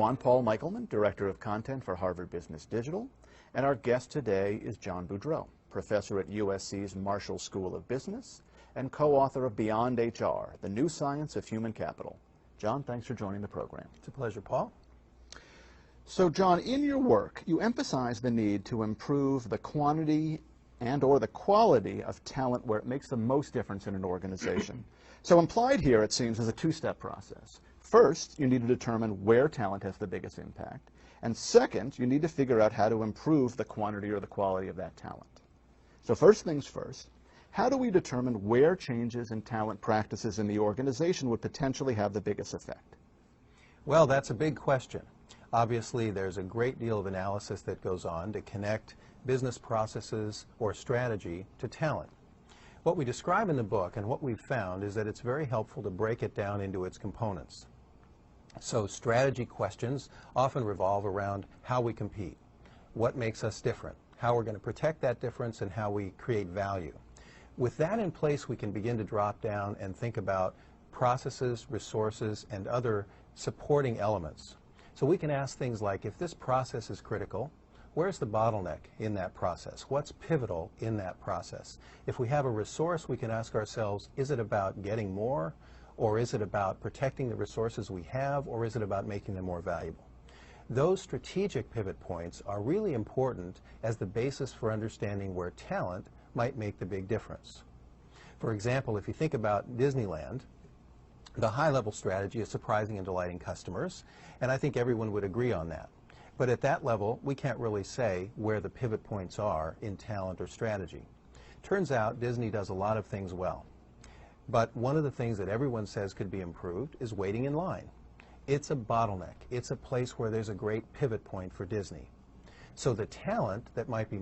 Hello, I'm Paul Michelman, Director of Content for Harvard Business Digital, and our guest today is John Boudreau, Professor at USC's Marshall School of Business and co-author of Beyond HR, The New Science of Human Capital. John, thanks for joining the program. It's a pleasure, Paul. So, John, in your work, you emphasize the need to improve the quantity and/or the quality of talent where it makes the most difference in an organization. So implied here, it seems, is a two-step process. First, you need to determine where talent has the biggest impact. And second, you need to figure out how to improve the quantity or the quality of that talent. So first things first, how do we determine where changes in talent practices in the organization would potentially have the biggest effect? Well, that's a big question. Obviously, there's a great deal of analysis that goes on to connect business processes or strategy to talent. What we describe in the book and what we've found is that it's very helpful to break it down into its components. So strategy questions often revolve around how we compete, what makes us different, how we're going to protect that difference, and how we create value. With that in place, we can begin to drop down and think about processes, resources, and other supporting elements. So we can ask things like, if this process is critical, where's the bottleneck in that process? What's pivotal in that process? If we have a resource, we can ask ourselves, is it about getting more, or is it about protecting the resources we have, or is it about making them more valuable? Those strategic pivot points are really important as the basis for understanding where talent might make the big difference. For example, if you think about Disneyland, the high-level strategy is surprising and delighting customers, and I think everyone would agree on that. But at that level, we can't really say where the pivot points are in talent or strategy. Turns out Disney does a lot of things well. But one of the things that everyone says could be improved is waiting in line. It's a bottleneck. It's a place where there's a great pivot point for Disney. So the talent that might be